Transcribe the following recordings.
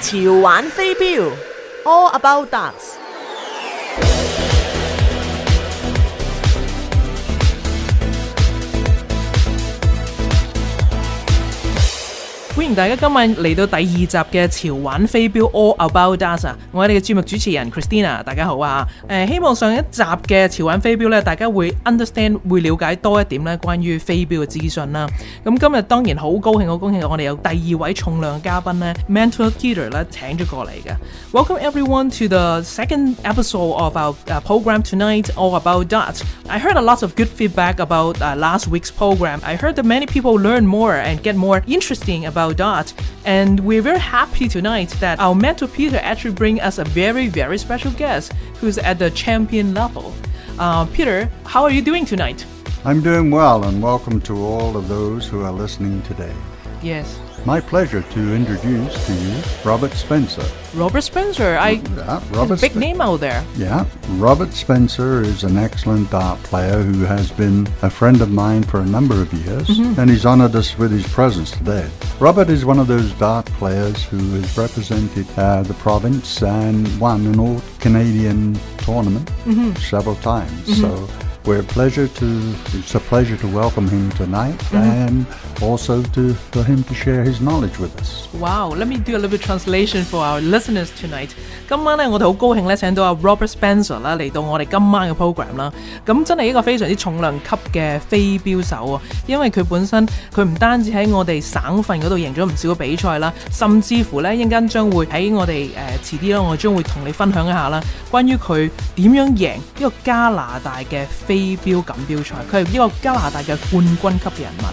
潮玩飛鏢 All About Darts。歡迎大家今晚嚟到第二集嘅潮玩飛鏢 All About Darts 啊！我係你嘅節目主持人 Christina， 大家好啊！希望上一集嘅潮玩飛鏢咧，大家會 understand 會了解多一點咧關於飛鏢嘅資訊啦。咁今日當然好高興，我哋有第二位重量嘉賓咧 Mentor Peter 咧請咗過嚟嘅。Welcome everyone to the second episode of our program tonight, All About Darts. I heard a lot of good feedback about last week's program. I heard that many people learn more and get more interesting about darts, and we're very happy tonight that our mentor Peter actually bring us a very, very special guest who's at the champion level. Peter, how are you doing tonight? I'm doing well, and welcome to all of those who are listening today. Yes. My pleasure to introduce to you Robert Spencer. Robert Spencer, Robert big name out there. Yeah, Robert Spencer is an excellent dart player who has been a friend of mine for a number of years, and he's honored us with his presence today. Robert is one of those dart players who has represented the province and won an all-Canadian tournament several times. So it's a pleasure to welcome him tonight, and also for him to share his knowledge with us. Wow, let me do a little bit translation for our listeners tonight. 今晚咧，我哋好高興咧，請到阿 Robert Spencer 啦嚟到我哋今晚嘅 program 啦。咁真係一個非常之重量級嘅飛鏢手啊！因為佢本身佢唔單止喺我哋省份嗰度贏咗唔少嘅比賽啦，甚至乎咧一陣間將會喺我哋遲啲啦，我將會同你分享一下啦，關於佢點樣贏一個加拿大嘅飛鏢錦標賽。佢係一個加拿大嘅冠軍級嘅人物。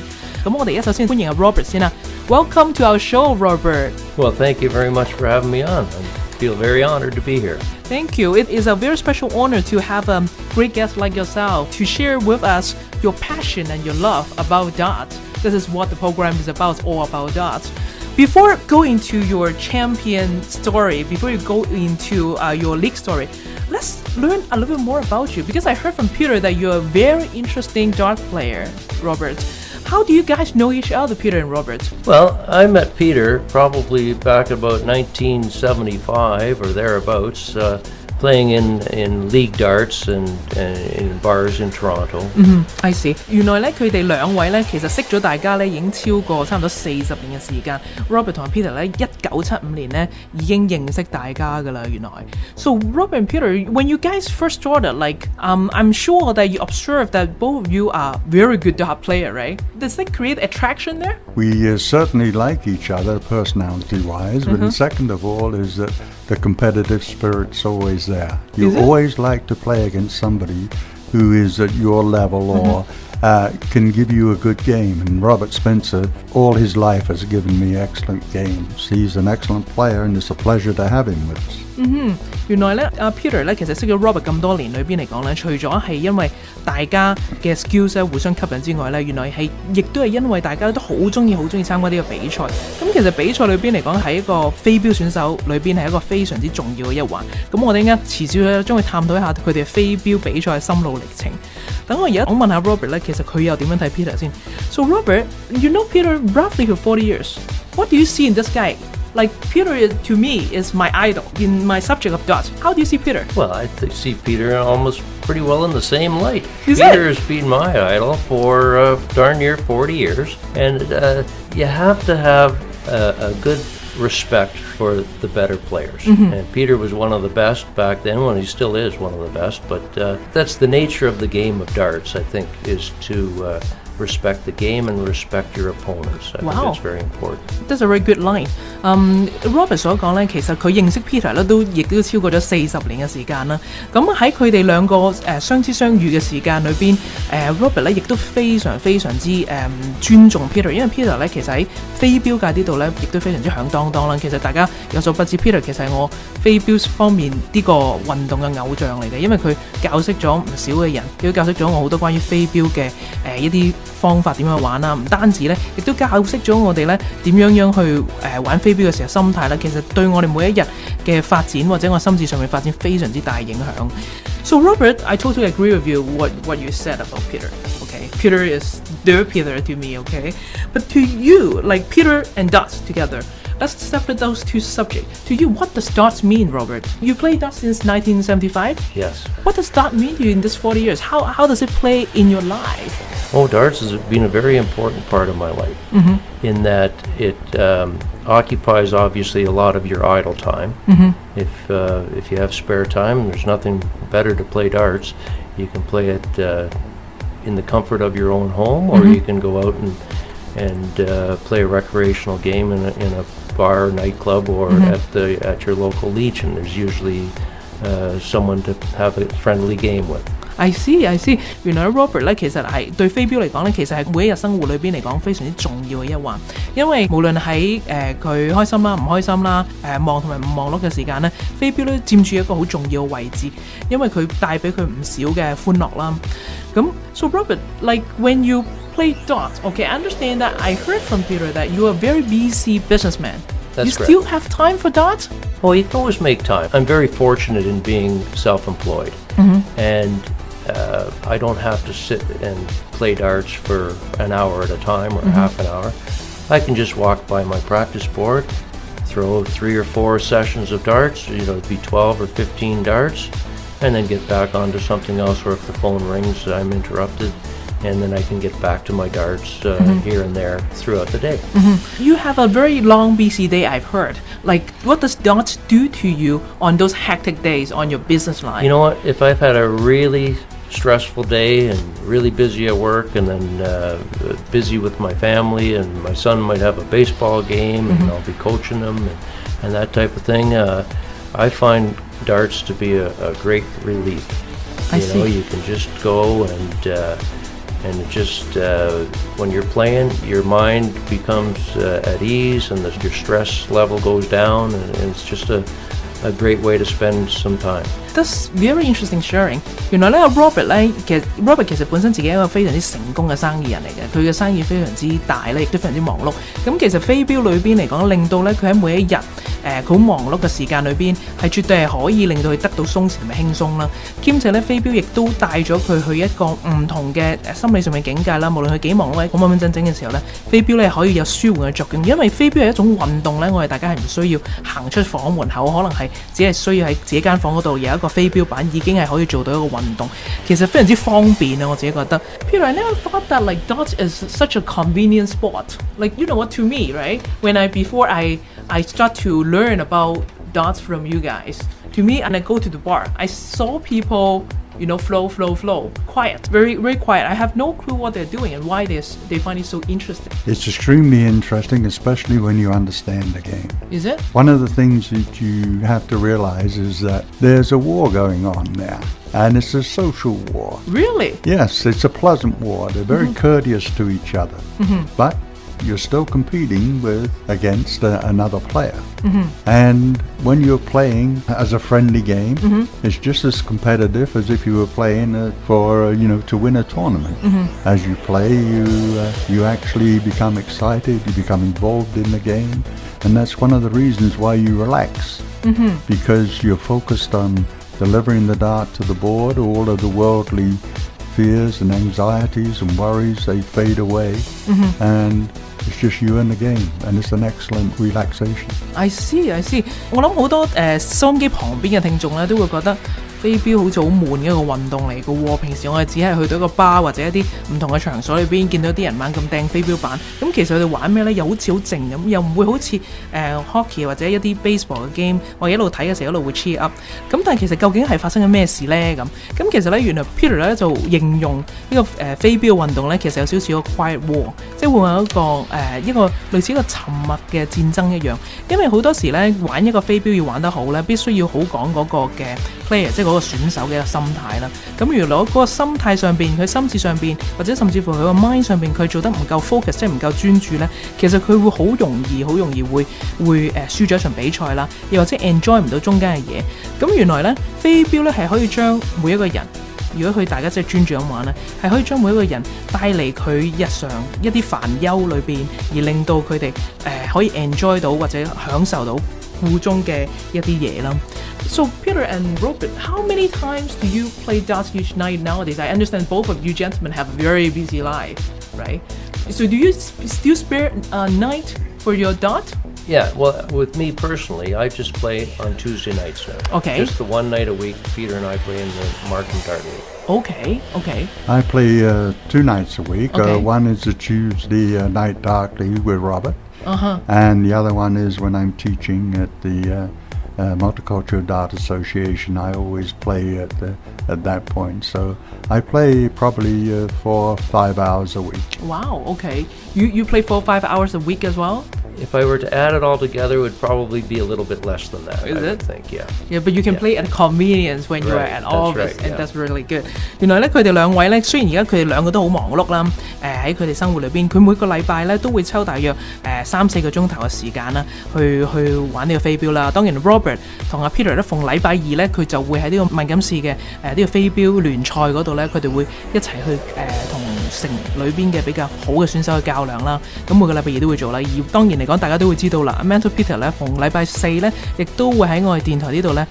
咁我哋首先歡迎阿 Robert 先啦。Welcome to our show, Robert. Well, thank you very much for having me on. I feel very honored to be here. Thank you. It is a very special honor to have a great guest like yourself to share with us your passion and your love about darts. This is what the program is about, all about darts. Before going to your champion story, before you go into your league story, let's learn a little bit more about you, because I heard from Peter that you're a very interesting dart player, Robert. How do you guys know each other, Peter and Robert? Well, I met Peter probably back about 1975 or thereabouts, playing in league darts and in bars in Toronto. I see. 原來咧佢哋兩位咧其實識咗大家咧已經超過差唔多40年嘅時間。Robert 同 Peter 咧1975年咧已經認識大家㗎啦，原來。So Robert and Peter, when you guys first started, I'm sure that you observed that both of you are very good dart player, right? Does that create attraction there? We certainly like each other personality-wise, but second of all is that the competitive spirit's always there. You always like to play against somebody who is at your level or can give you a good game. And Robert Spencer, all his life, has given me excellent games. He's an excellent player, and it's a pleasure to have him with us. 原來咧Peter 咧其實識咗 Robert 咁多年裏邊嚟講咧，除咗係因為大家嘅 skills 咧互相吸引之外咧，原來係亦都係因為大家都好中意參加呢個比賽。咁其實比賽裏邊嚟講，喺一個飛鏢選手裏邊係一個非常之重要嘅一環。咁我哋啱遲少少將會探討一下佢哋飛鏢比賽嘅心路歷程。等我而家問下 Robert 咧，其實佢又點樣睇 Peter 先 ？So Robert, you know Peter roughly for 40 years. What do you see in this guy? Like Peter to me is my idol in my subject of darts. How do you see Peter? Well, I see Peter almost pretty well in the same light. Is Peter has been my idol for darn near 40 years, and you have to have a good respect for the better players. And Peter was one of the best back then, when he still is one of the best, but that's the nature of the game of darts, I think, is to respect the game and respect your opponents. I think that's very important. That's a very good line. Robert 所講咧，其實佢認識 Peter 咧亦都超過咗40年嘅時間啦。咁喺佢哋兩個相知相遇嘅時間裏邊，Robert 咧亦都非常之尊重 Peter， 因為 Peter 咧其實喺飛鏢界呢度咧亦都非常之響當當啦。其實大家有所不知 ，Peter 其實係我飛鏢方面呢個運動嘅偶像嚟嘅，因為佢教識咗唔少嘅人，亦都教識咗我好多關於飛鏢嘅一啲方法點樣玩啦，唔單止咧，亦都教識咗我哋咧點樣去玩飛鏢嘅時候心態啦。其實對我哋每一日嘅發展或者我心智上面發展非常之大影響。So Robert, I totally agree with you what you said about Peter. Okay, Peter is the Peter to me. Okay, but to you, like Peter and Dot together, let's separate those two subjects. To you, what does darts mean, Robert? You played darts since 1975? Yes. What does dart mean to you in this 40 years? How does it play in your life? Oh, darts has been a very important part of my life in that it occupies obviously a lot of your idle time. If you have spare time, there's nothing better to play darts. You can play it in the comfort of your own home, or you can go out and play a recreational game in a bar, nightclub, or at your local leech, and there's usually someone to have a friendly game with. I see. 原來 Robert 咧，其實係對飛鏢嚟講咧，其實係每一日生活裏邊嚟講非常之重要嘅一環。因為無論喺佢開心啦、唔開心啦、忙同埋唔忙碌嘅時間咧，飛鏢都佔住一個好重要嘅位置，因為佢帶俾佢唔少嘅歡樂啦。咁 So Robert, like when you play darts, okay, I understand that. I heard from Peter that you are a very busy businessman. That's you correct. still have time for darts? Well, you can always make time. I'm very fortunate in being self-employed, and I don't have to sit and play darts for an hour at a time or half an hour. I can just walk by my practice board, throw 3 or 4 sessions of darts, it'd be 12 or 15 darts, and then get back onto something else, or if the phone rings, I'm interrupted, and then I can get back to my darts here and there throughout the day. You have a very long busy day, I've heard. Like, what does darts do to you on those hectic days on your business life? You know what? If I've had a really stressful day and really busy at work, and then busy with my family, and my son might have a baseball game, and I'll be coaching him and that type of thing, I find darts to be a great relief. I see. You can just go and it just when you're playing, your mind becomes at ease, and your stress level goes down, and it's just a great way to spend some time. That's very interesting sharing. 原來咧，Robert 咧，Robert 其實本身自己係一個非常之成功嘅生意人嚟嘅，佢嘅生意非常之大咧，亦都非常之忙碌。咁其實飛鏢裏邊嚟講，令到咧佢喺每一日佢好忙碌嘅時間裏邊，係絕對係可以令到佢得到鬆弛同埋輕鬆啦。兼且咧，飛鏢亦都帶咗佢去一個唔同嘅心理上面境界啦。無論佢幾忙碌，好穩穩陣陣嘅時候咧，飛鏢咧可以有舒緩嘅作用。因為飛鏢係一種運動咧，我哋大家係唔需要行出房門口，可能係只係需要喺自己間房嗰度有一個飛鏢板，已經係可以做到一個運動。其實非常之方便啊！我自己覺得。Peter, I never thought that like darts is such a convenient sport. Like you know what, to me, right? Before I start to learn about darts from you guys. To me, and I go to the bar, I saw people, flow, quiet, very, very quiet. I have no clue what they're doing and why they find it so interesting. It's extremely interesting, especially when you understand the game. Is it? One of the things that you have to realize is that there's a war going on now, and it's a social war. Really? Yes, it's a pleasant war. They're very courteous to each other, but you're still competing against another player. And when you're playing as a friendly game, it's just as competitive as if you were playing to win a tournament. As you play, you actually become excited, you become involved in the game, and that's one of the reasons why you relax, because you're focused on delivering the dart to the board. All of the worldly fears and anxieties and worries, they fade away, and it's just you and the game, and it's an excellent relaxation. I see. 我諗好多收音機旁邊嘅聽眾咧，都會覺得飛鏢好似好悶嘅一個運動嚟嘅喎。平時我哋只係去到一個bar或者一啲唔同嘅場所裏邊，見到啲人猛咁掟飛鏢板。咁其實佢哋玩咩咧？又好似好靜咁，又唔會好似hockey 或者一啲 baseball 嘅 game，我一路睇嘅時候一路會 cheer up。咁但係其實究竟係發生緊咩事咧？咁其實咧，原來 Peter 咧就形容呢個飛鏢運動咧，其實有少少個 quiet war， 即係會有一個類似一個沉默嘅戰爭一樣。因為好多時咧玩一個飛鏢要玩得好咧，必須要好講嗰個嘅 player， 即係嗰個選手嘅一個心態啦。咁原來嗰個心態上邊，佢心智上邊，或者甚至乎佢個 mind 上邊，佢做得唔夠 focus， 即係唔夠專注咧，其實佢會好容易會輸咗一場比賽啦，又或者 enjoy 唔到中間嘅嘢。咁原來咧飛鏢咧係可以將每一個人，如果佢大家真係專注咁玩咧，係可以將每一個人帶嚟佢日常一啲煩憂裏邊，而令到佢哋可以 enjoy 到或者享受到故中嘅一啲嘢啦。So Peter and Robert, how many times do you play darts each night nowadays? I understand both of you gentlemen have a very busy life, right? So do you still spare a night for your dart? Yeah, well, with me personally, I just play on Tuesday nights now. Okay. Just the one night a week, Peter and I play in the Markham Dart League. Okay. I play 2 nights a week. Okay. One is a Tuesday night dart league with Robert. Uh-huh. And the other one is when I'm teaching at the Multicultural Dart Association. I always play at that point. So I play probably 4 or 5 hours a week. Wow, okay. You play 4 or 5 hours a week as well? If I were to add it all together, it would probably be a little bit less than that, Is I would it? think, yeah. Yeah, but you can play at convenience when you are Right, at that's office, right, and yeah. that's really good. 原來咧，佢哋兩位咧，雖然而家佢哋兩個都好忙碌啦，喺佢哋生活裏邊，佢每個禮拜咧都會抽大約3-4個鐘頭嘅時間啦，去玩呢個飛鏢啦。當然 Robert 同阿 Peter 咧，逢禮拜二咧，佢就會喺呢個敏感市嘅呢個飛鏢聯賽嗰度咧，佢哋會一齊去同城裏邊嘅比較好嘅選手去較量啦。咁每個禮拜二都會做啦。而當然嚟講，大家都會知道啦 ，Mentor Peter 咧，逢禮拜四咧，亦都會喺我哋電台呢度咧，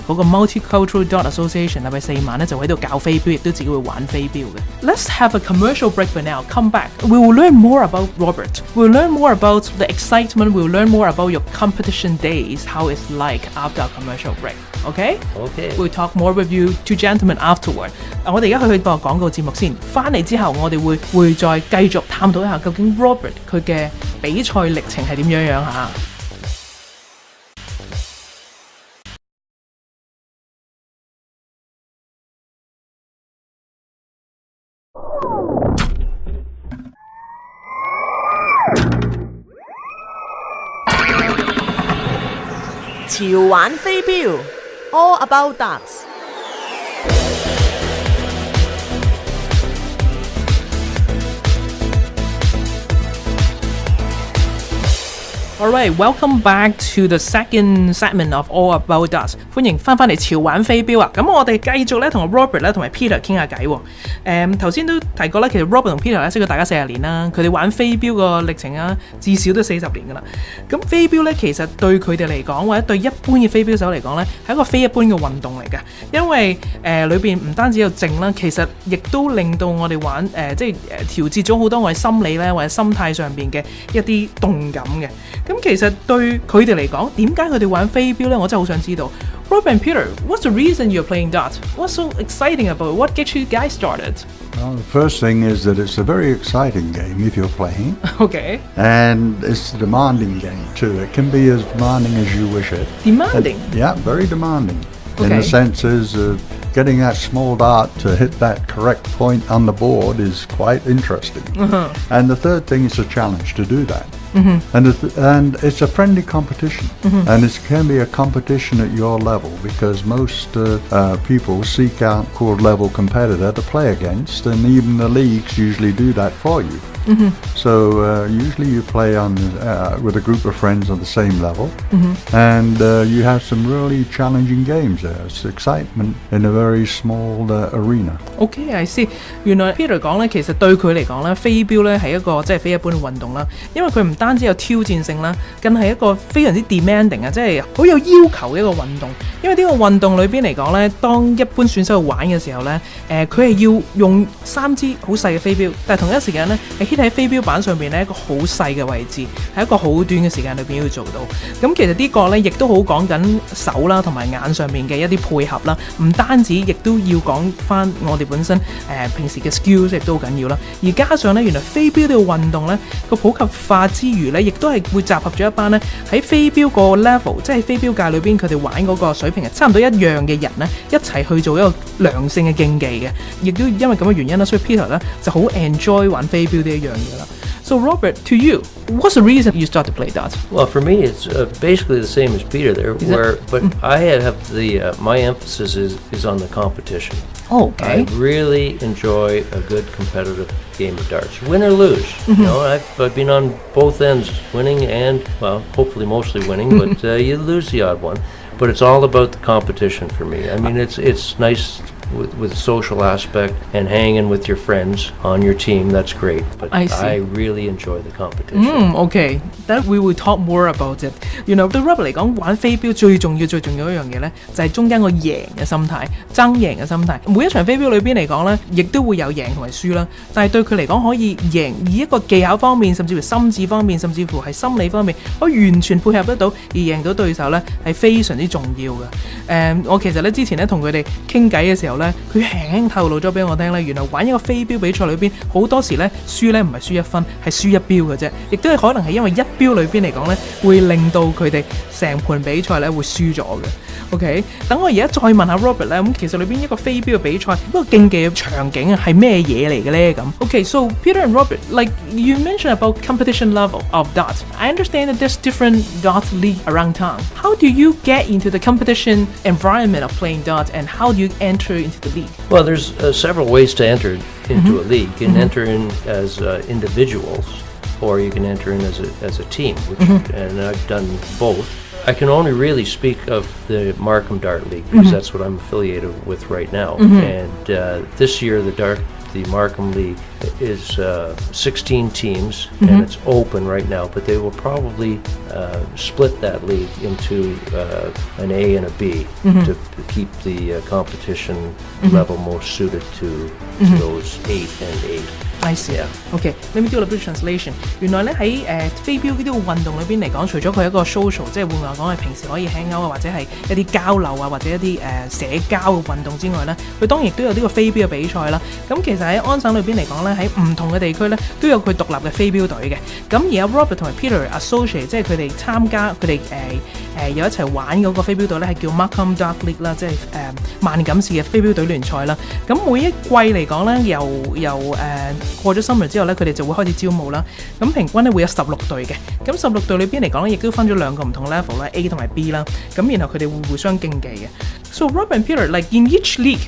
嗰個 Multicultural Dart Association 禮拜四晚咧就喺度教飛鏢，亦都自己會玩飛鏢嘅。Let's have a commercial break for now. Come back. We will learn more about Robert. We will learn more about the excitement. We will learn more about your competition days, how it's like after a commercial break. Okay? Okay. We'll talk more with you two gentlemen afterward. 我哋而家去個廣告節目先，翻嚟之後我哋會再繼續探討一下究竟 Robert 佢嘅比賽歷程係點樣嚇。潮玩飛鏢 All About Darts。Alright, welcome back to the second segment of All About Darts。歡迎翻嚟潮玩飛鏢啊！咁我哋繼續咧同 Robert 咧同埋 Peter 傾下偈喎。頭先都提過咧，其實 Robert 同 Peter 咧識咗大家40年啦，佢哋玩飛鏢個歷程啊，至少都40年噶啦。咁飛鏢咧其實對佢哋嚟講，或者對一般嘅飛鏢手嚟講咧，係一個非一般嘅運動嚟嘅，因為裏邊唔單止有靜啦，其實亦都令到我哋玩即係調節咗好多我哋心理咧或者心態上邊嘅一啲動感嘅。咁其實對佢哋嚟講，點解佢哋玩飛鏢咧？我真係好想知道。Robert and Peter, what's the reason you're playing darts? What's so exciting about it? What gets you guys started? Well, the first thing is that it's a very exciting game if you're playing. Okay. And it's a demanding game too. It can be as demanding as you wish it. Demanding? Yeah, very demanding. In Okay. the sense is getting that small dart to hit that correct point on the board is quite interesting. And the third thing is a challenge to do that. And it's a friendly competition. And it can be a competition at your level because most people seek out a level competitor to play against, and even the leagues usually do that for you. So usually you play on with a group of friends on the same level, and you have some really challenging games there. It's excitement in a very small arena. Okay, I see. 原來 Peter 講咧，其實對佢嚟講咧，飛鏢咧係一個即係非一般嘅運動啦，因為佢唔單止有挑戰性啦，更係一個非常之 demanding 啊，即係好有要求嘅一個運動。因為呢個運動裏邊嚟講咧，當一般選手去玩嘅時候咧，佢係要用3支好細嘅飛鏢，但係同一時間咧係 hit 喺飛鏢板上邊咧一個好細嘅位置，喺一個好短嘅時間裏邊要做到。咁其實呢個咧亦都好講緊手啦同埋眼上面嘅一啲配合啦，唔單止亦都要講翻我哋本身平時嘅 skills 亦都好緊要啦。而加上咧原來飛鏢呢個運動咧個普及化之餘咧，亦都係會集合咗一班咧喺飛鏢個 level， 即係飛鏢界裏邊佢哋玩嗰個水平係差唔多一樣嘅人咧，一齊去做一個良性嘅競技嘅。亦都因為咁嘅原因啦，所以 Peter 咧就好 enjoy 玩飛鏢呢一樣嘢啦。So Robert, to you, what's the reason you started to play darts? Well, for me, it's basically the same as Peter there, but I have the my emphasis is on the competition. Oh, okay. I really enjoy a good competitive game of darts, win or lose. You know, I've been on both ends, winning and well, hopefully mostly winning, but you lose the odd one. But it's all about the competition for me. I mean, it's nice with social aspect and hanging with your friends on your team, that's great. But I see. I really enjoy the competition. Okay, that we will talk more about it. 原來對 Robert 嚟講，玩飛鏢最重要一樣嘢呢，就係中間個贏嘅心態、爭贏嘅心態。每一場飛鏢裏邊嚟講呢，亦都會有贏同埋輸啦。但係對佢嚟講，可以贏以一個技巧方面，甚至乎心智方面，甚至乎係心理方面，可以完全配合得到而贏到對手呢，係非常之重要嘅。我其實呢，之前呢，同佢哋傾偈嘅時候呢，佢輕輕透露咗俾我聽呢，原來玩一個飛鏢比賽裏邊好多時呢，輸呢唔係輸1分，係輸1標嘅啫，亦都係可能係因為1標裏邊嚟講呢，會令到佢哋成盤比賽呢會輸咗嘅。OK， 等我而家再問下 Robert 咧，咁其實裏邊一個飛鏢嘅比賽，嗰個競技嘅場景係咩嘢嚟嘅咧？咁 OK，so Peter and Robert, like you mentioned about competition level of darts. I understand that there's different darts league around town. How do you get into the competition environment of playing darts, and how do you enter into the league? Well, there's several ways to enter into a league. You can enter in as individuals, or you can enter in as a team, and I've done both. I can only really speak of the Markham Dart League because that's what I'm affiliated with right now. And this year, the Markham League is 16 teams, and it's open right now. But they will probably split that league into an A and a B to keep the competition level more suited to those 8 and 8. I see. Okay, let me do a little bit of translation. 原來咧喺飛鏢呢啲運動裏邊嚟講，除咗佢係一個 social， 即係換句話講係平時可以 hang out 啊，或者係一啲交流啊，或者一啲社交嘅運動之外咧，佢當然亦都有呢個飛鏢嘅比賽啦。咁其實喺安省裏邊嚟講咧，喺唔同嘅地區咧都有佢獨立嘅飛鏢隊嘅。咁而家 Robert 同埋 Peter associate， 即係佢哋參加佢哋有一齊玩嗰個飛鏢隊咧，係叫 Markham Dart League 啦，即係萬錦市嘅飛鏢隊聯賽啦。咁每一季嚟講咧，由過咗 summer 之後咧，佢哋就會開始招募啦。咁平均咧會有16隊嘅。咁16隊裏邊嚟講咧，亦都分咗2個唔同 level 啦 ，A 同埋 B 啦。咁然後佢哋會互相競技嘅。So Rob and Peter, like in each league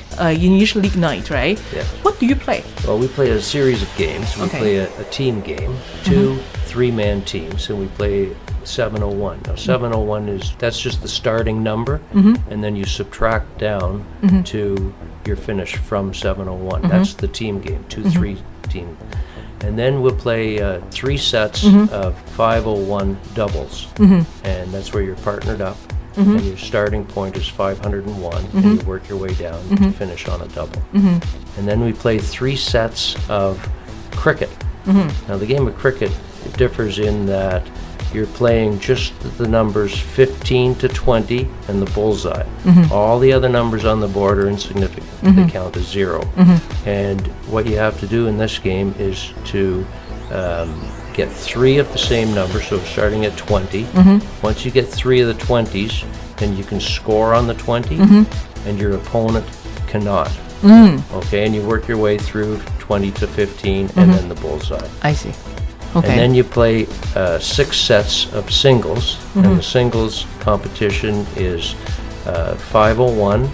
night, right? Yeah. What do you play? Well, we play a series of games. We play a team game, 2 3-man teams, and we play 701. Now 701 that's just the starting number, and then you subtract down to your finish from 701. That's the team game, 2-3 team. And then we'll play 3 sets of 501 doubles, and that's where you're partnered up. And your starting point is 501, and you work your way down to finish on a double. And then we play 3 sets of cricket. Now the game of cricket differs in that you're playing just the numbers 15 to 20 and the bullseye. All the other numbers on the board are insignificant. They count as 0. And what you have to do in this game is to get 3 of the same number, so starting at 20. Once you get 3 of the 20s, then you can score on the 20, and your opponent cannot. Okay, and you work your way through 20 to 15, and then the bullseye. I see. Okay. And then you play 6 sets of singles, and the singles competition is 501,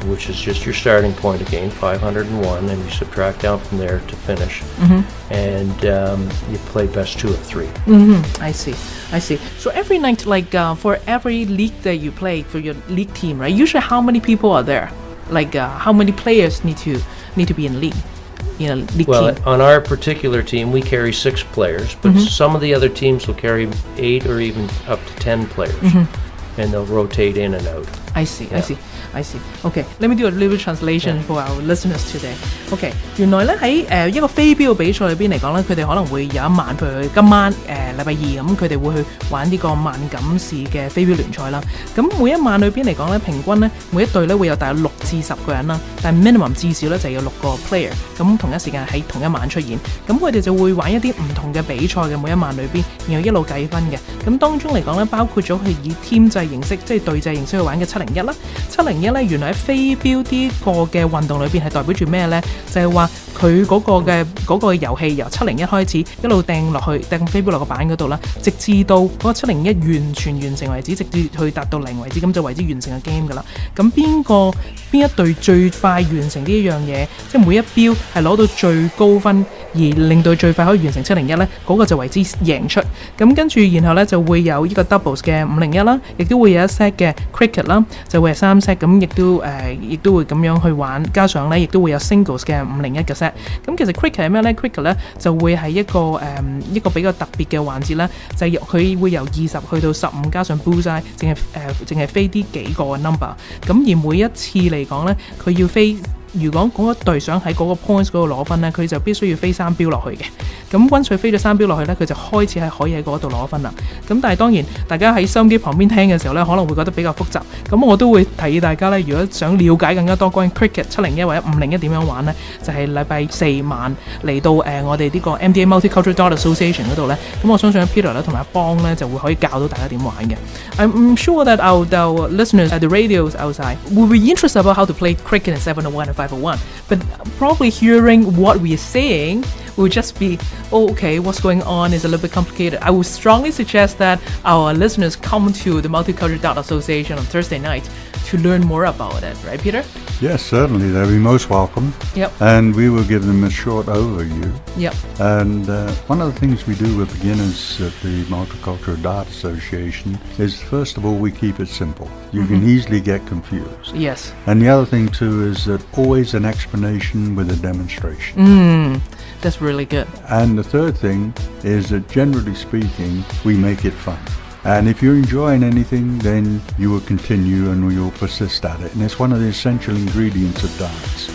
which is just your starting point again, 501, and you subtract down from there to finish. And you play best 2 of 3. I see. So every night, like for every league that you play for your league team, right? Usually, how many people are there? Like how many players need to be in league? In a league Well, team? on our particular team, we carry 6 players, but some of the other teams will carry 8 or even up to 10 players, and they'll rotate in and out. I see. Okay, let me do a little bit translation for our listeners today. Okay, 原來咧喺一個飛鏢比賽裏邊嚟講咧，佢哋可能會有一晚，譬如今晚禮拜2咁，佢哋會去玩呢個萬錦市嘅飛鏢聯賽啦。咁每一晚裏邊嚟講咧，平均咧每一隊咧會有大約6至10個人啦，但係 minimum 至少咧就有6個 player， 咁同一時間喺同一晚出現。咁佢哋就會玩一啲唔同嘅比賽嘅每一晚裏邊，然後一路計分嘅。咁當中嚟講咧，包括咗佢以 team 制形式，即係隊制形式去玩嘅701啦。701咧，原來喺飛鏢呢個嘅運動裏邊係代表住咩咧？就係話佢嗰個遊戲由701開始一路掟落去掟飛鏢落個板嗰度啦，直至到嗰個701完全完成為止，直至去達到0為止，咁就為之完成嘅 game 㗎啦。咁邊一隊最快完成呢一樣嘢，即係每一標係攞到最高分而令到最快可以完成701呢，嗰個就為之贏出。咁跟住然後呢，就會有呢個 doubles 嘅501啦，亦都會有一 set 嘅 cricket 啦，就會係3 set， 咁亦都會咁樣去玩，加上呢，亦都會有 singles 嘅501嘅 set。咁其實 cricket 係咩呢？ cricket 呢就會係一個比較特別嘅環節啦，就係佢會由20去到15，加上 bullseye， 淨係飛啲幾個 number。咁而每一次嚟講呢，佢要飛。如果嗰一隊想喺嗰個 points 嗰度攞分呢，佢就必須要飛3標落去嘅。咁溫佢飛咗3標落去呢，佢就開始係可以喺嗰度攞分啦。咁但係當然，大家喺收音機旁邊聽嘅時候呢，可能會覺得比較複雜。咁我都會提議大家呢，如果想了解更加多關於 cricket 701或者501點樣玩呢，就係禮拜4晚嚟到我哋呢個 MDA Multicultural Dart Association 嗰度呢。咁我相信 Peter 咧同埋阿邦呢就會可以教到大家點玩嘅。I'm sure that our listeners at the radios outside will be interested about how to play cricket in 701 and 501, but probably hearing what we are saying will just be, oh, okay, what's going on is a little bit complicated. I would strongly suggest that our listeners come to the Multicultural Dart Association on Thursday night to learn more about it, right, Peter? Yes, certainly. They'll be most welcome. Yep. And we will give them a short overview. Yep. And one of the things we do with beginners at the Multicultural Dart Association is, first of all, we keep it simple. You can easily get confused. Yes. And the other thing, too, is that always an explanation with a demonstration. That's really good. And the third thing is that, generally speaking, we make it fun. And if you're enjoying anything, then you will continue and you'll persist at it. And it's one of the essential ingredients of darts.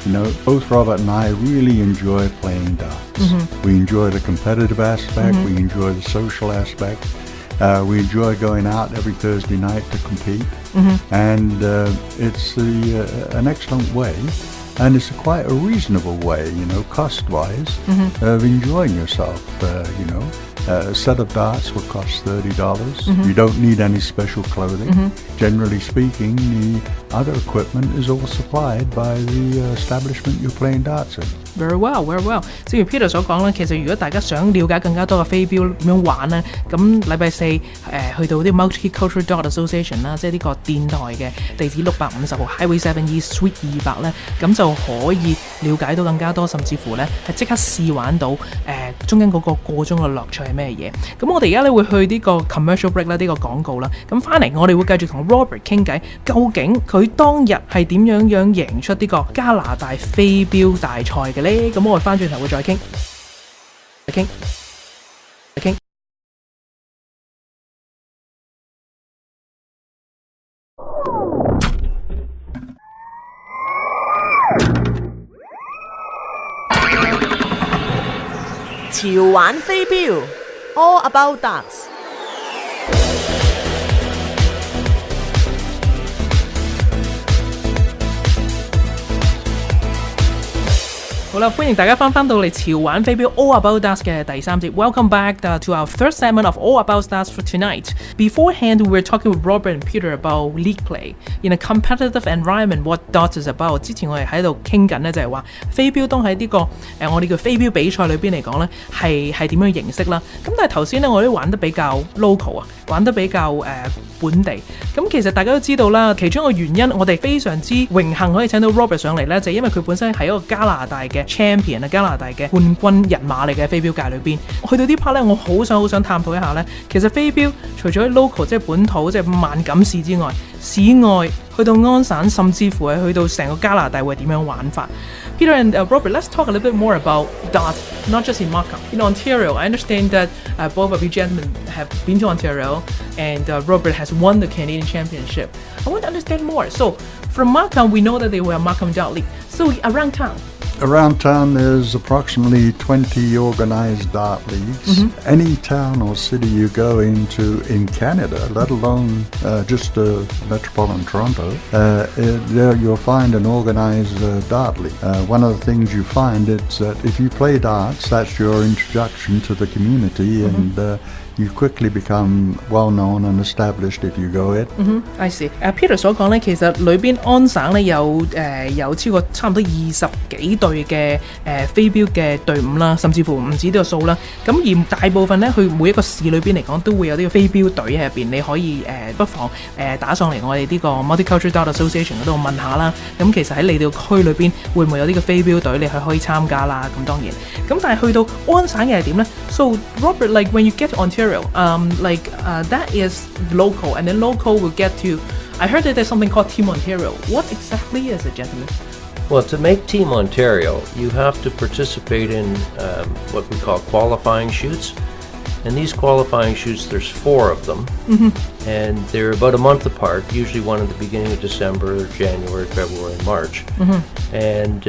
You know, both Robert and I really enjoy playing darts. We enjoy the competitive aspect. We enjoy the social aspect. We enjoy going out every Thursday night to compete. And it's an excellent way. And it's quite a reasonable way, you know, cost-wise, of enjoying yourself, you know. A set of darts will cost $30. You don't need any special clothing. Generally speaking, the other equipment is all supplied by the establishment you're playing darts in. Very well, very well. 正如 Peter 所講啦，其實如果大家想了解更加多嘅飛鏢點樣玩呢，咁禮拜4去到啲 Multicultural Dart Association 啦，即係呢個電台嘅地址650號 Highway 7 East Suite 200呢，咁就可以了解到更加多，甚至乎呢係即刻試玩到中間嗰個個中嘅樂趣係咩嘢。咁我哋而家咧會去呢個 commercial break 啦，呢個廣告啦。咁翻嚟我哋會繼續同 Robert 傾偈，究竟佢當日係點樣贏出呢個加拿大飛鏢大賽嘅呢？咁我哋翻轉頭會再傾。潮玩飛鏢 All About Darts。好啦，歡迎大家翻到嚟潮玩飛鏢 All About Darts 嘅第3節。Welcome back to our third segment of All About Darts for tonight. Beforehand, we were talking with Robert and Peter about league play in a competitive environment. What darts is about？ 之前我哋喺度傾緊呢，就係話飛鏢當喺呢個我哋叫飛鏢比賽裏邊嚟講呢，係點樣形式啦。咁但係頭先呢，我哋玩得比較 local 啊，玩得比較本地。咁其實大家都知道啦，其中一個原因我哋非常之榮幸可以請到 Robert 上嚟呢，就係因為佢本身係一個加拿大嘅champion 啊，加拿大嘅冠軍人馬嚟嘅飛鏢界裏邊，去到呢 part 咧，我好想探討一下咧。其實飛鏢除咗喺 local 即係本土即係萬錦市之外，市外去到安省，甚至乎係去到成個加拿大會點樣玩法。Peter and Robert, let's talk a little bit more about dart, not just in Markham. In Ontario, I understand that both of you gentlemen have been to Ontario, and Robert has won the Canadian Championship. I want to understand more. So, from Markham, we know that they were a Markham Dart League. So, around town. Around town, there's approximately 20 organized dart leagues. Any town or city you go into in Canada, let alone just metropolitan Toronto, there you'll find an organized dart league. One of the things you find is that if you play darts, that's your introduction to the community, and you quickly become well known and established if you go it. I see. Peter 所講咧，其實裏邊安省咧有超過差唔多20幾隊嘅飛鏢嘅隊伍啦，甚至乎唔止呢個數啦。咁而大部分咧，去每一個市裏邊嚟講，都會有呢個飛鏢隊喺入邊。你可以不妨打上嚟我哋呢個 Multicultural Dart Association 嗰度問下啦。咁其實喺你哋個區裏邊會唔會有呢個飛鏢隊，你係可以參加啦。咁當然，咁但係去到安省嘅係點咧 ？So Robert, like when you get to Ontario, that is local, and then local will get to. I heard that there's something called Team Ontario. What exactly is it, gentlemen? Well, to make Team Ontario, you have to participate in what we call qualifying shoots. And these qualifying shoots, there's 4 of them. And they're about a month apart, usually one at the beginning of December, January, February, and March. And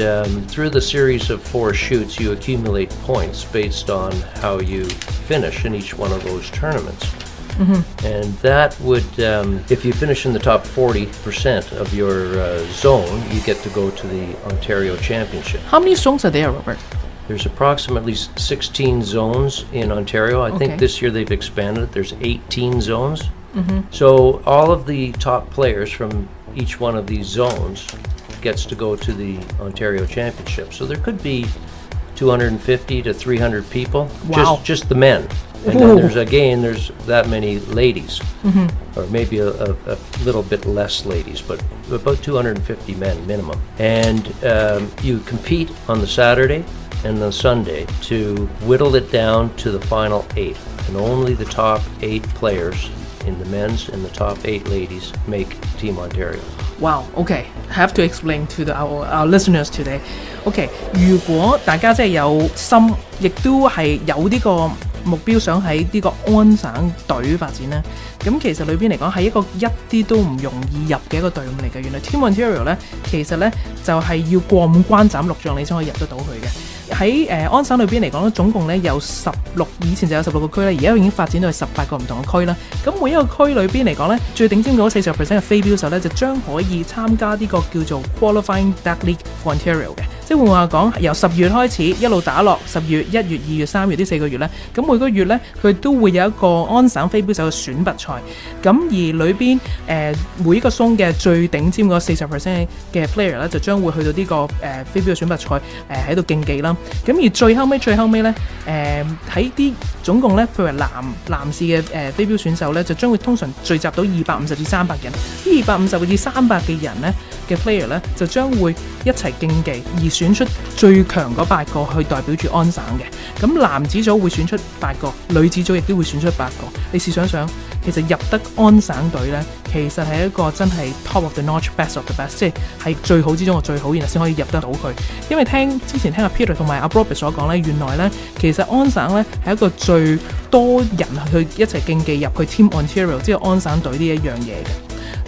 through the series of 4 shoots, you accumulate points based on how you finish in each one of those tournaments. And that would, if you finish in the top 40% of your zone, you get to go to the Ontario Championship. How many zones are there, Robert? There's approximately 16 zones in Ontario. I think this year they've expanded it. There's 18 zones. So all of the top players from each one of these zones gets to go to the Ontario Championship. So there could be 250 to 300 people. Wow. Just the men. And then there's that many ladies, or maybe a little bit less ladies, but about 250 men minimum. And you compete on the Saturday and the Sunday to whittle it down to the final 8. And only the top 8 players in the men's and the top 8 ladies make Team Ontario. Wow, okay. Have to explain to our listeners today. Okay, 如果大家真係有心，亦都係有呢個目標想喺呢個安省隊發展呢，咁其實裏邊嚟講係一個一啲都唔容易入嘅一個隊伍嚟嘅。原來 Team Ontario 呢，其實呢就係要過5關斬6將你先可以入得到去嘅。喺安省裏邊嚟講咧，總共咧有16，以前就有16個區咧，而家已經發展到係18個唔同嘅區啦。咁每一個區裏邊嚟講咧，最頂尖嗰40% 嘅飛鏢手咧，就將可以參加呢個叫做 Qualifying Dart League for Ontario 嘅。即係換話講，由10月開始一路打落10月、1月、2月、3月呢4個月咧，咁每個月咧佢都會有一個安省飛鏢手嘅選拔賽。咁而裏邊每一個松嘅最頂尖嗰40% 嘅 player 咧，就將會去到呢個飛鏢嘅選拔賽喺度競技啦。咁而最後尾咧，喺啲總共咧，譬如男士嘅飛鏢選手咧，就將會通常聚集到250至300人。呢250至300嘅人咧嘅 player 咧，就將會一齊競技，而選出最強嗰8個去代表住安省嘅。咁男子組會選出8個，女子組亦都會選出8個。你試想想，其實入得安省隊咧，其實係一個真係 top of the notch best of the best， 即係最好之中嘅最好，然後先可以入得到佢。因為之前聽阿 Peter 同埋阿 Robert 所講咧，原來咧其實安省咧係一個最多人去一齊競技入去 Team Ontario， 即係安省隊呢一樣嘢嘅。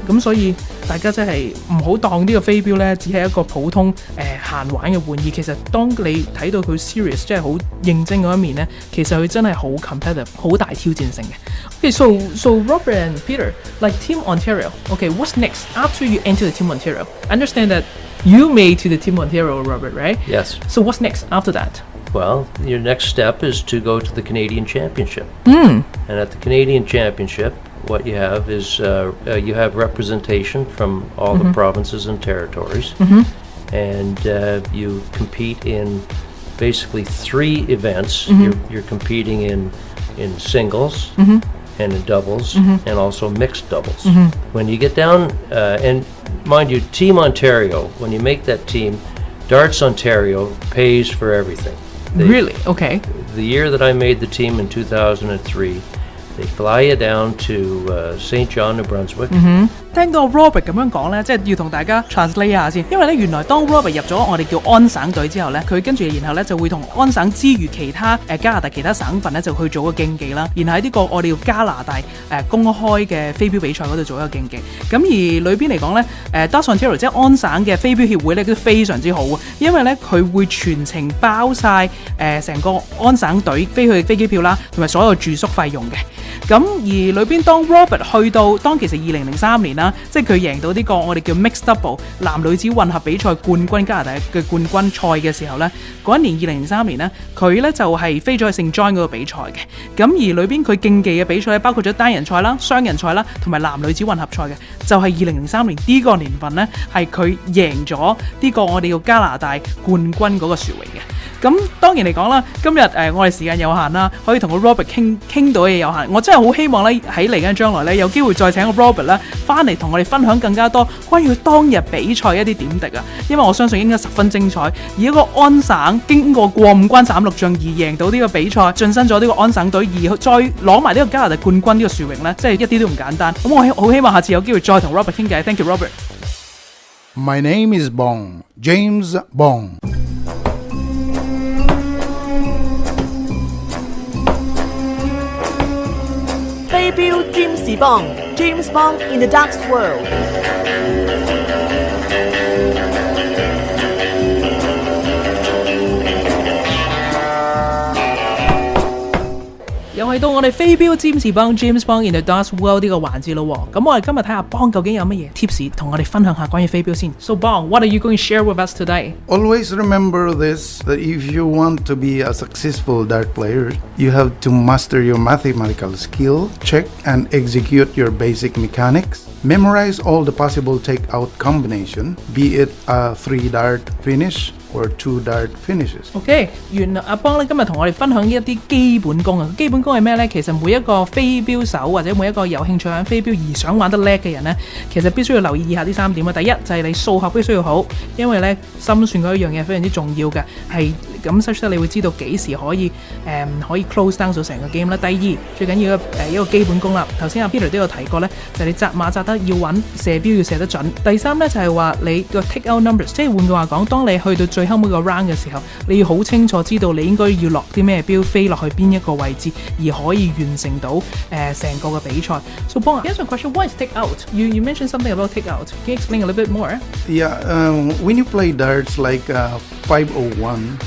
咁所以大家真係唔好當呢個飛鏢咧，只係一個普通閒玩嘅玩意。其實當你睇到佢 serious， 即係好認真嗰一面咧，其實佢真係好 competitive， 好大挑戰性嘅。Okay, so Robert and Peter, like Team Ontario. Okay, what's next after you enter the Team Ontario? I understand that you made to the Team Ontario, Robert, right? Yes. So what's next after that? Well, your next step is to go to the Canadian Championship. And at the Canadian Championship, what you have is you have representation from all the provinces and territories. And you compete in basically 3 events. You're competing in singles and in doubles and also mixed doubles. When you get down, and mind you, Team Ontario, when you make that team, Darts Ontario pays for everything. Really? Okay. The year that I made the team in 2003, they fly you down to St. John, New Brunswick. 聽到 Robert 咁樣講咧，即係要同大家 translate 下先，因為咧原來當 Robert 入咗我哋叫安省隊之後咧，佢跟住然後咧就會同安省之餘其他加拿大其他省份咧就去做個競技啦，然後喺呢個我哋叫加拿大公開嘅飛鏢比賽嗰度做一個競技。咁而裏邊嚟講咧，Darts Ontario 即係安省嘅飛鏢協會咧都非常之好啊，因為咧佢會全程包晒成個安省隊飛去飛機票啦，同埋所有住宿費用嘅。咁而裏邊當 Robert 去到當其實2003年啦。啦，即係佢贏到呢個我哋叫 mixed double 男女子混合比賽冠軍加拿大嘅冠軍賽嘅時候呢，嗰一年2003年呢，佢呢就係飛咗去聖 John 嗰個比賽嘅。咁而裏邊佢競技嘅比賽咧，包括咗單人賽啦、雙人賽啦，同埋男女子混合賽嘅，就係2003年呢個年份呢，係佢贏咗呢個我哋叫加拿大冠軍嗰個殊榮嘅。咁當然嚟講啦，今日我哋時間有限啦，可以同個 Robert 傾到嘅嘢有限，我真係好希望咧喺嚟緊將來咧有機會再請個 Robert 咧翻嚟同我哋分享更加多關於佢當日比賽一啲點滴啊，因為我相信應該十分精彩。而一個安省經過過五關斬六將而贏到呢個比賽，晉身咗呢個安省隊，而再攞埋呢個加拿大冠軍呢個殊榮咧，真係一啲都唔簡單。咁我好希望下次有機會再同 Robert 傾偈。Thank you, Robert. My name is Bong, James Bong. 飛鏢占士邦 James Bond in the Dark World。又係到我哋飛鏢占士邦 James Bond in the Dark World 呢個環節咯。咁我哋今日睇下邦究竟有乜嘢 tips 同我哋分享下關於飛鏢先。So Bong, what are you going to share with us today? Always remember this, that if you want to be a successful dart player, you have to master your mathematical skill, check and execute your basic mechanics, memorize all the possible take-out combination, be it a 3-dart finish or 2-dart finishes. OK， 原來阿邦咧今日同我哋分享一啲基本功啊。基本功係咩呢？其實每一個飛鏢手或者每一個有興趣玩飛鏢而想玩得叻嘅人呢，其實必須要留意以下呢3點啊。第一就係你數學必須要好，因為呢心算嗰一樣嘢非常之重要嘅，係咁 such that 你會知道幾時可以close down 到成個 game 啦。第二最緊要嘅一個基本功啦。頭先阿 Peter 都有提過呢，就係你紮馬紮得要穩，射標要射得準。第三呢，就係話你個 take out numbers， 即係換句話講，當你去到最後尾個 round 嘅時候，你要好清楚知道你應該要落啲咩標，飛落去邊一個位置，而可以完成到成個嘅比賽。So Bong, here's a question. What is take out? You mentioned something about take out. Can you explain a little bit more? Yeah, when you play darts like 501,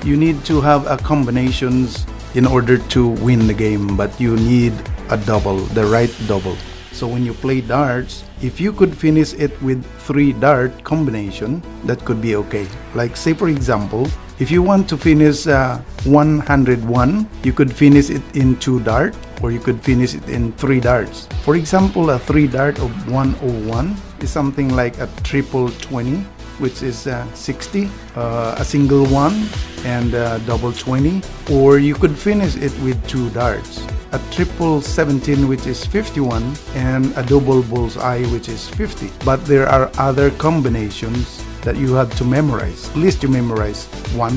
you need to have a combinations in order to win the game, but you need a double, the right double. So when you play darts, if you could finish it with 3-dart combination, that could be okay. Like say for example, if you want to finish 101, you could finish it in 2-dart, or you could finish it in 3 darts. For example, a 3-dart of 101 is something like a triple 20, which is 60, a single 1, and a double 20. Or you could finish it with 2 darts. A triple 17, which is 51, and a double bullseye, which is 50. But there are other combinations that you have to memorize. At least you memorize 1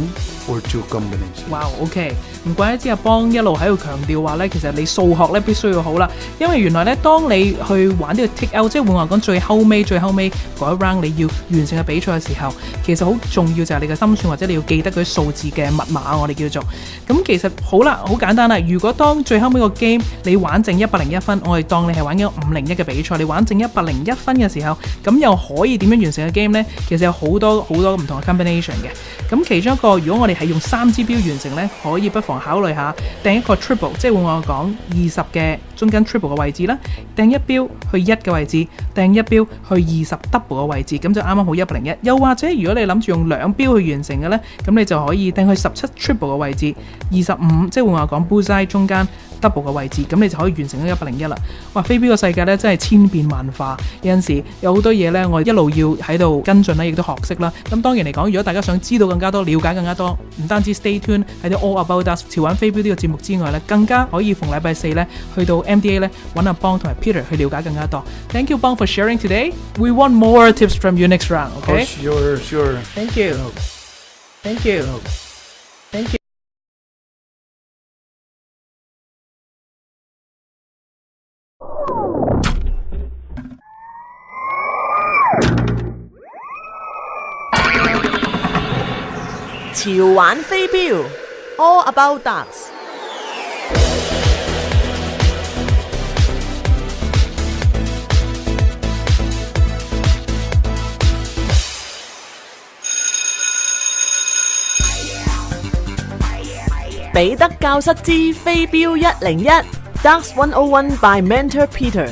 or 2 combinations. Wow, OK， 唔怪得之阿邦一路喺度強調話咧，其實你數學咧必須要好啦，因為原來咧當你去玩呢個 take out， 即係換話講最後尾嗰一 round 你要完成嘅比賽嘅時候，其實好重要就係你嘅心算或者你要記得嗰啲數字嘅密碼，我哋叫做。咁其實好啦，好簡單啦。如果當最後尾個 game 你玩剩101分，我哋當你係玩緊501嘅比賽，你玩剩101分嘅時候，咁又可以點樣完成嘅 game 呢？其實有好多唔同嘅 combination 嘅。咁其中一個，如果我哋係用3支標完成呢，可以不妨考慮下掟一個 triple， 即係換我講20嘅中間 triple 嘅位置啦，掟一標去1嘅位置，掟一標去20 double 嘅位置，咁就啱啱好101。又或者如果你諗住用2標去完成嘅呢，咁你就可以掟去17 triple 嘅位置，25即係換我講 bullseye 中間 double 嘅位置，咁你就可以完成咗101啦。哇！飛鏢嘅世界咧真係千變萬化，有陣時有好多嘢咧，我哋一路要喺度跟進啦，亦都學識啦。咁當然嚟講，如果大家想知道更加多、了解更加多，唔單止 stay tuned 喺啲 All About Us 潮玩飛鏢呢個節目之外咧，更加可以逢禮拜4咧去到 MDA 咧揾阿邦同埋 Peter 去了解更加多。Thank you, Bong, for sharing today. We want more tips from you next round. Okay? Oh, sure. Thank you. Thank you. Thank you. 潮玩飛鏢 All About Darts。彼得教室之飛鏢101 Darts 101 by Mentor Peter。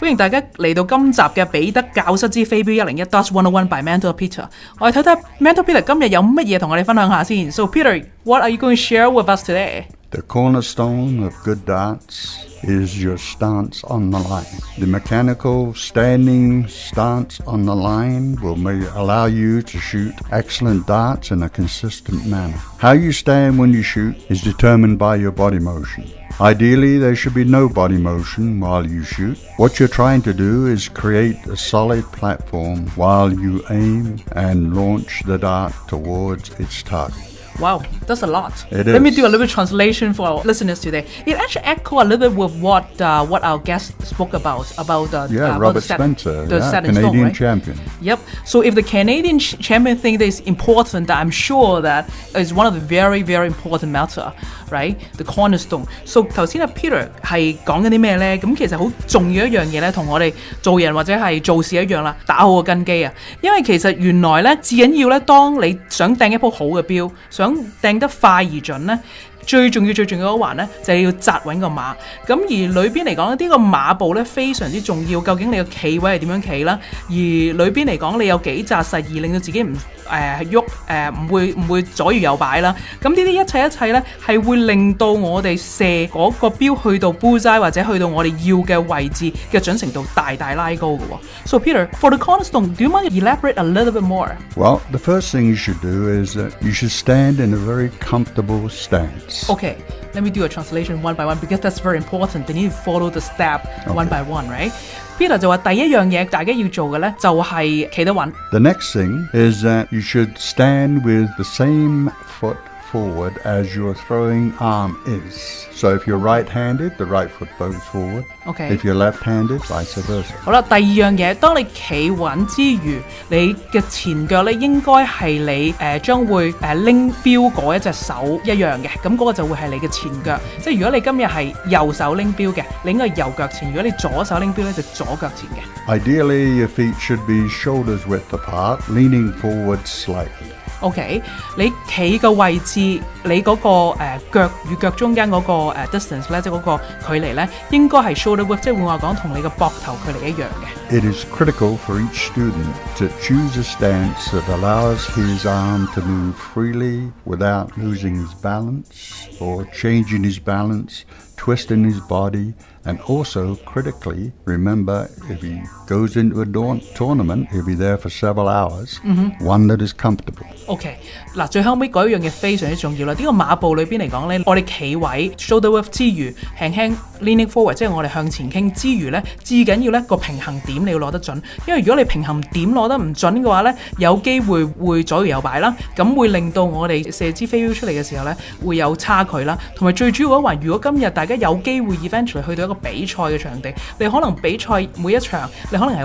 歡迎大家嚟到今集嘅彼得教室之飛鏢101 Darts 101 by Mentor Peter。我哋睇睇 Mentor Peter 今日有乜嘢同我哋分享下先。So Peter, what are you going to share with us today? The cornerstone of good darts is your stance on the line. The mechanical standing stance on the line will allow you to shoot excellent darts in a consistent manner. How you stand when you shoot is determined by your body motion. Ideally, there should be no body motion while you shoot. What you're trying to do is create a solid platform while you aim and launch the dart towards its target. Wow, that's a lot. It Let me is. do a little bit translation for our listeners today. It actually echo a little bit with what our guest spoke about Robert Spencer, set in Canadian stone, right? champion. Yep. So if the Canadian champion think that is important, that I'm sure that is one of the very, very important matter, right? The cornerstone. So 頭先Peter 係講緊啲咩咧？咁其實好重要一樣嘢咧，同我哋做人或者係做事一樣啦，打好個根基啊！因為其實原來咧，至緊要咧，當你想掟一鋪好嘅標，想掟得快而準咧。最重要一環咧，就係要紮穩個馬。咁而裏邊嚟講呢個馬步咧非常之重要。究竟你個企位係點樣企啦？而裏邊嚟講，你有幾紮實，而令到自己唔喐唔會左搖右擺啦。咁呢啲一切咧係會令到我哋射嗰個標去到 bullseye 或者去到我哋要嘅位置嘅準程度大拉高嘅喎。So Peter, for the cornerstone, do you mind to elaborate a little bit more? Well, the first thing you should do is that you should stand in a very comfortable stance. Okay, let me do a translation one by one because that's very important. They need to follow the step one by one, right? Peter 就話第一樣嘢大家要做嘅咧，就係企得穩。The next thing is that you should stand with the same foot forward as your throwing arm is. So if you're right-handed, the right foot goes forward. Okay. If you're left-handed, vice versa. 好啦，第二樣嘢，當你企穩之餘，你嘅前腳咧應該係你將會拎標嗰一隻手一樣嘅，咁嗰個就會係你嘅前腳。即係如果你今日係右手拎標嘅，你應該係右腳前；如果你左手拎標咧，就左腳前嘅。Ideally, your feet should be shoulders width apart, leaning forward slightly. OK， 你企嘅位置，你嗰個腳與腳中間嗰個distance 咧，即係嗰個距離咧，應該係 shoulder width，即係換話講同你嘅膊頭距離一樣嘅。It is critical for each student to choose a stance that allows his arm to move freely without losing his balance or changing his balance, twisting his body, and also critically remember if he goes into a tournament, he'll be there for several hours, one that is comfortable. OK， 嗱，最後尾嗰一樣嘢非常之重要啦。呢個馬步裏邊嚟講咧，我哋企位 shoulder width 之餘，輕輕 leaning forward， 即係我哋向前傾之餘咧，至緊要咧個平衡點你要攞得準。因為如果你平衡點攞得唔準嘅話咧，有機會左搖右擺啦，咁會令到我哋射支飛鏢出嚟嘅時候咧會有差距啦。同埋最主要嗰環，如果今日大家有機會 eventually 去到一個比賽嘅場地，你可能比賽每一場，你可能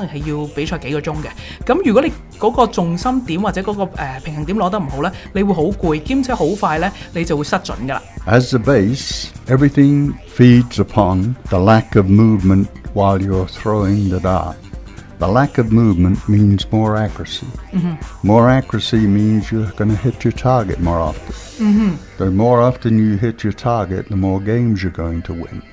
係要比賽幾個鐘嘅。咁如果你嗰個重心點或者嗰個平衡點攞得唔好咧，你會好攰，兼且好快咧，你就會失準㗎啦。As the base, everything feeds upon the lack of movement while you're throwing the dart. The lack of movement means more accuracy. More accuracy means you're going to hit your target more often. The more often you hit your target, the more games you're going to win.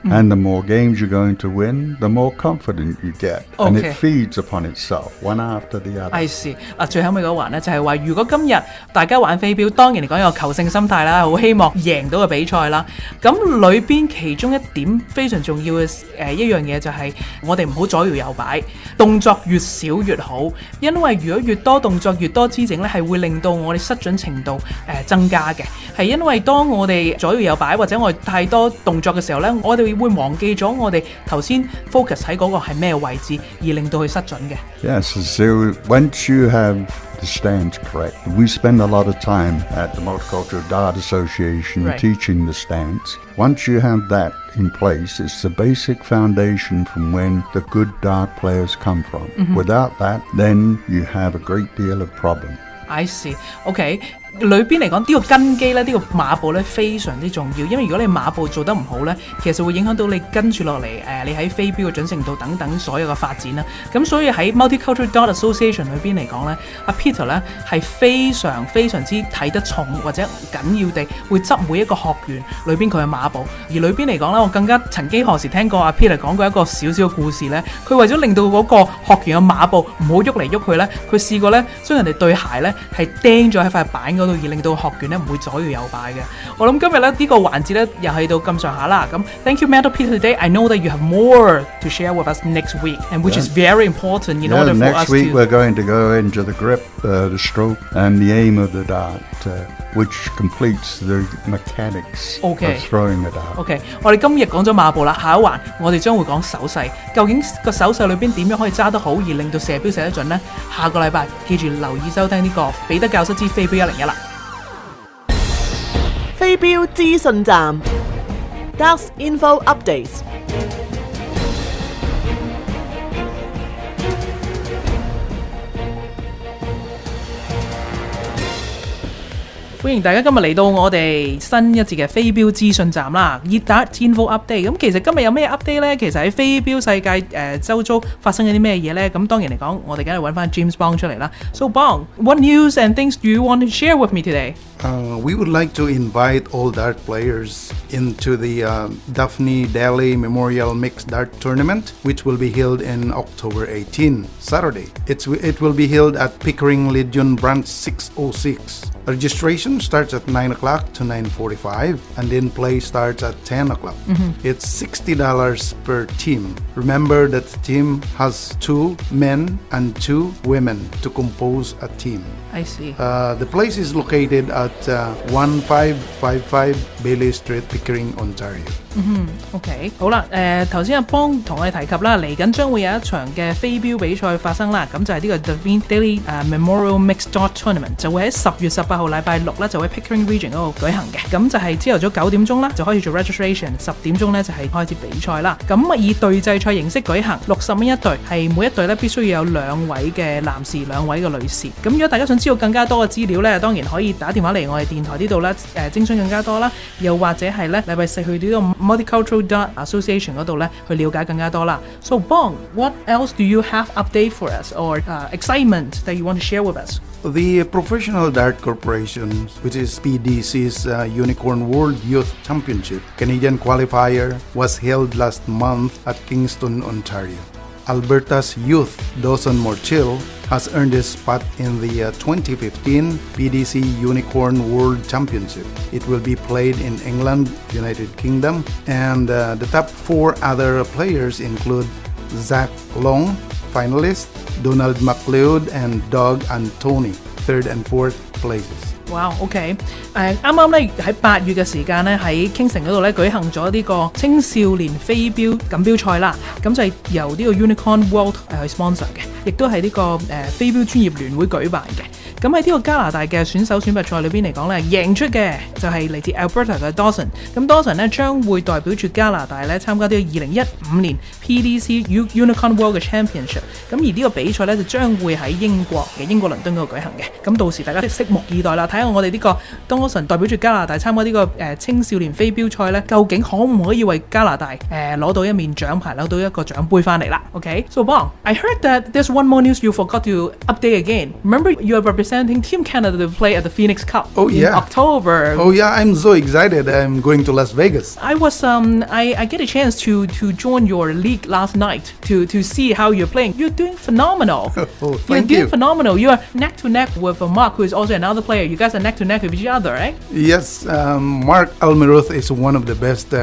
And the more games you're going to win, the more confident you get. And it feeds upon itself, one after the other. I see。嗱，最後尾嗰環咧就係話，如果今日大家玩飛鏢，當然嚟講有求勝心態啦，好希望贏到個比賽啦。咁裏邊其中一點非常重要嘅一樣嘢就係我哋唔好左搖右擺，動作越少越好。因為如果越多動作越多姿整咧，係會令到我哋失準程度增加嘅。係因為當我哋左搖右擺或者我哋太多動作嘅時候咧，我哋會忘記咗我哋頭先 focus 喺嗰個係咩位置，而令到佢失準嘅。Yes, so once you have the stance correct, we spend a lot of time at the Multicultural Dart Association teaching the stance. Once you have that in place, it's the basic foundation from when the good dart players come from. Without that, then you have a great deal of problem. I see. OK，裏邊嚟講，呢個根基咧，呢個馬步咧非常之重要，因為如果你馬步做得唔好咧，其實會影響到你跟住落嚟你喺飛鏢嘅準程度等等所有嘅發展啦。咁所以喺 Multicultural Dart Association 裏邊嚟講咧，阿 Peter 咧係非常之睇得重或者緊要地會執每一個學員裏邊佢嘅馬步。而裏邊嚟講咧，我更加曾幾何時聽過阿 Peter 講過一個少少嘅故事咧，佢為咗令到嗰個學員嘅馬步唔好喐嚟喐去咧，佢試過咧將人哋對鞋咧係釘咗喺塊板嗰度，而令到學員咧唔會左搖右擺嘅。我諗今日咧呢個環節咧又去到咁上下啦。咁 Thank you, Mentor Peter today. I know that you have more to share with us next week, and which is very important in order for us next week to. we're going to go into the grip, the stroke, and the aim of the dart, which completes the mechanics of throwing the dart. OK， 我哋今日講咗馬步啦，下一環我哋將會講手勢。究竟個手勢裏邊點樣可以揸得好，而令到射標射得準呢？下個禮拜記住留意收聽呢個彼得教室之飛鏢101啦。飛鏢資訊站 Darts Info Updates。歡迎大家今日嚟到我哋新一節嘅飛鏢資訊站啦，熱打 Info Update。咁其實今日有咩 update 呢？其實喺飛鏢世界周遭發生緊啲咩嘢呢？咁當然嚟講，我哋梗係揾翻 James Bong 出嚟啦。So Bong, what news and things do you want to share with me today? We would like to invite all dart players into the Daphne Daly Memorial Mixed Dart Tournament, which will be held in October 18, Saturday. It will be held at Pickering Legion Branch 606. Registration starts at 9 o'clock to 9:45, and then play starts at 10 o'clock. It's $60 per team. Remember that the team has 2 men and 2 women to compose a team. I see. The place is located at 1555 Bailey Street, Pickering, Ontario. OK， 好啦，頭先阿邦同我哋提及啦，嚟緊將會有一場嘅飛鏢比賽發生啦，咁就係呢個 Daphne Daly Memorial Mixed Dart Tournament， 就會喺10月18號禮拜六咧就喺 Pickering Region 嗰度舉行嘅，咁就係朝頭早9點鐘啦，就開始做 registration， 10點鐘咧就係開始比賽啦，咁以隊制賽形式舉行，60蚊一隊，係每一隊咧必須要有2位嘅男士，2位嘅女士，咁如果大家想知道更加多嘅資料咧，當然可以打電話嚟我哋電台呢度啦，徵詢更加多啦，又或者係咧禮拜4去呢個Multicultural Dart Association 嗰度咧去了解更加多啦。So Bong, what else do you have update for us or excitement that you want to share with us? The Professional Dart Corporation, which is PDC's Unicorn World Youth Championship Canadian qualifier, was held last month at Kingston, Ontario. Alberta's youth Dawson Morchill has earned his spot in the 2015 PDC Unicorn World Championship. It will be played in England, United Kingdom, and the top 4 other players include Zach Long, finalist, Donald McLeod, and Doug Antoni, 3rd and 4th places. Wow, OK， 啱啱咧喺8月嘅時間咧喺 Kingston 嗰度咧舉行咗呢個青少年飛鏢錦標賽啦，咁就係由呢個 Unicorn World 去 sponsor 嘅，亦都係呢個飛鏢專業聯會舉辦嘅。咁喺呢個加拿大嘅選手選拔賽裏邊嚟講咧，贏出嘅就係嚟自 Alberta 嘅 Dawson。咁 Dawson 咧將會代表住加拿大咧參加呢個2015年 PDC Unicorn World 嘅 Championship。咁而呢個比賽咧就將會喺英國倫敦嗰度舉行嘅。咁到時大家拭目以待啦，睇下我哋呢個 Dawson 代表住加拿大參加呢個青少年飛鏢賽咧，究竟可唔可以為加拿大攞到一面獎牌，攞到一個獎杯翻嚟啦 ？OK， So Bong, I heard that there's one more news you forgot to update again. Remember you are representing Team Canada to play at the Phoenix Cup in October. Oh yeah, I'm so excited. I'm going to Las Vegas. I was I get a chance to join your league last night to see how you're playing. You're doing phenomenal. Oh, thank you. You're doing phenomenal. You are neck to neck with Mark, who is also another player. You guys are neck to neck with each other, right? Yes, Mark Almiroth is one of the best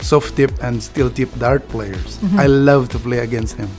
soft tip and steel tip dart players. I love to play against him.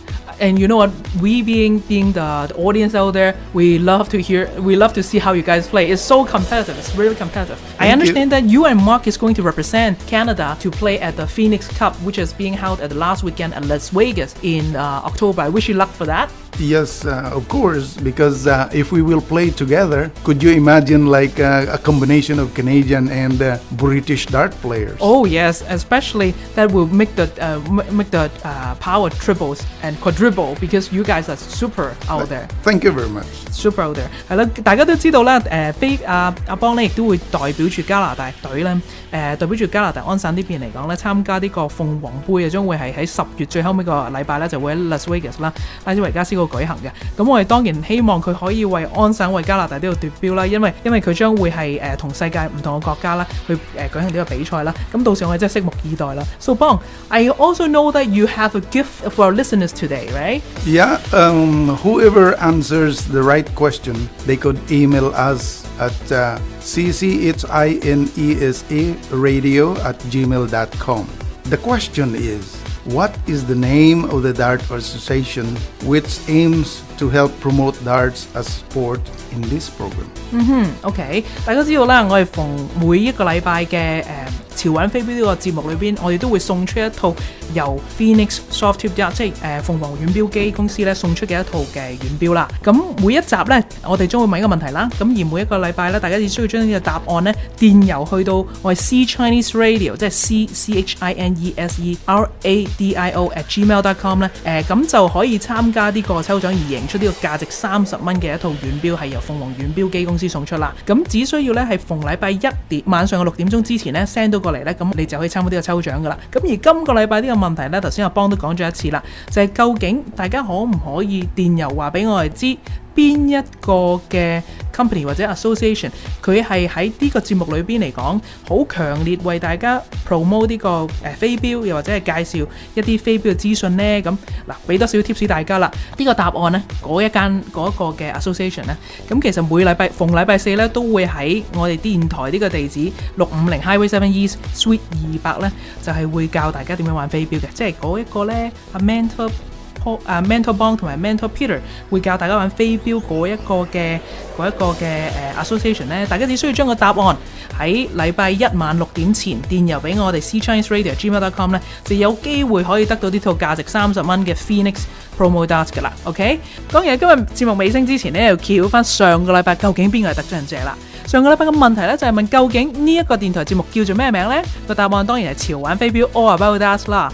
And you know what? We being the audience out there, we love to see how you guys play. It's so competitive. It's really competitive. I understand that you and Mark is going to represent Canada to play at the Phoenix Cup, which is being held at the last weekend at Las Vegas in October. I wish you luck for that. Yes, of course, because if we will play together, could you imagine like a combination of Canadian and British dart players? Oh yes, especially that will make the power triples and quadruples honourable because you guys are super out there. Thank you very much. Super out there 係啦，大家都知道啦，阿邦咧亦都會代表住加拿大隊咧，代表住加拿大安省呢邊嚟講咧，參加呢個鳳凰杯啊，將會係喺10月最後尾個禮拜咧，就會喺 Las Vegas 啦，拉斯維加斯嗰度舉行嘅。咁我哋當然希望佢可以為安省為加拿大呢度奪標啦，因為佢將會係同世界唔同嘅國家啦去舉行呢個比賽啦。咁到時我哋真係拭目以待啦。So Bong, I also know that you have a gift for our listeners today, right? Yeah, whoever answers the right question, they could email us at cchinesa radio@gmail.com. The question is, what is the name of the Dart Association which aims to help promote darts as sport in this program? OK， 大家知道啦，我哋逢每一個禮拜嘅潮玩飛鏢呢個節目裏邊，我哋都會送出一套由 Phoenix Soft Tube Dart 即係鳳凰軟標機公司咧送出嘅一套嘅軟標啦。咁每一集咧，我哋將會問一個問題啦。咁而每一個禮拜咧，大家只需要將呢個答案咧電郵去到我哋 C Chinese Radio， 即係 CCHINESE RADIO@gmail.com 咧。咁就可以參加呢個抽獎而贏出呢個價值30蚊嘅一套軟標，係由鳳凰軟標機公司送出啦。咁只需要咧係逢禮拜晚上嘅6點鐘之前咧 send 到過嚟咧，咁你就可以參加呢個抽獎噶啦。咁而今個禮拜呢個問題咧，頭先阿邦都講咗一次啦，就係究竟大家可唔可以電郵話俾我哋知邊一個嘅 company 或者 association 佢係喺呢個節目裏邊嚟講好強烈為大家 promote 呢個飛鏢，又或者係介紹一啲飛鏢嘅資訊呢？咁嗱，俾多少 tips 大家啦。呢個答案呢，嗰一個嘅 association 呢，咁其實逢禮拜四呢，都會喺我哋電台呢個地址650 Highway 7 East Suite 200呢，就係會教大家點樣玩飛鏢嘅，即係嗰一個呢，阿 Mentor Bong 同埋 Mentor Peter 會教大家玩飛鏢嗰一個嘅association 咧，大家只需要將個答案喺禮拜一晚6點前電郵俾我哋 cchinese@radio@gmail.com 咧，就有機會可以得到呢套價值30蚊嘅 Phoenix Promo Darts 㗎啦。OK， 當然今日節目尾聲之前咧，又翹翻上個禮拜究竟邊個係得獎者啦。上個禮拜嘅問題咧就係問究竟呢一個電台節目叫做咩名呢？個答案當然係潮玩飛鏢 All About Darts 啦。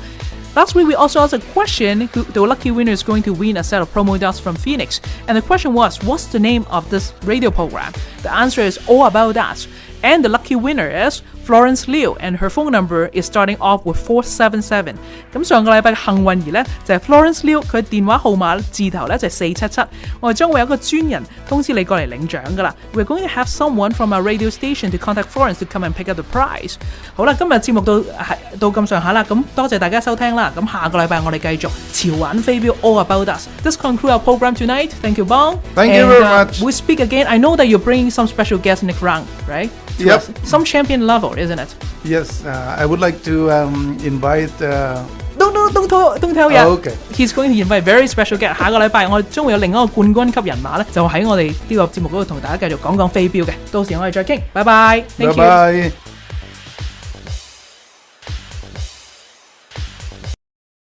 Last week, we also asked a question. The lucky winner is going to win a set of promo darts from Phoenix. And the question was, what's the name of this radio program? The answer is All About Darts. And the lucky winner is Florence Liu, and her phone number is starting off with 477. 咁上個禮拜嘅幸運兒呢，就係 Florence Liu， 佢電話號碼字頭呢，就係477。我哋將會有一個專人通知你過嚟領獎㗎啦。We're going to have someone from our radio station to contact Florence to come and pick up the prize. 好啦，今日節目到咁上下啦，咁多謝大家收聽啦。咁下個禮拜我哋繼續潮玩飛鏢 All About Us. This concludes our program tonight. Thank you, Bong. Thank you very much. We speak again. I know that you're bringing some special guests next round, right? Yep. Some champion level, isn't it? Yes, I would like to invite. Don't tell yet. Okay. He's going to invite very special guest. 下個禮拜我哋將會有另一個冠軍級人馬咧，就喺我哋呢個節目嗰度同大家繼續講飛鏢嘅。到時我哋再傾。拜拜。Bye bye.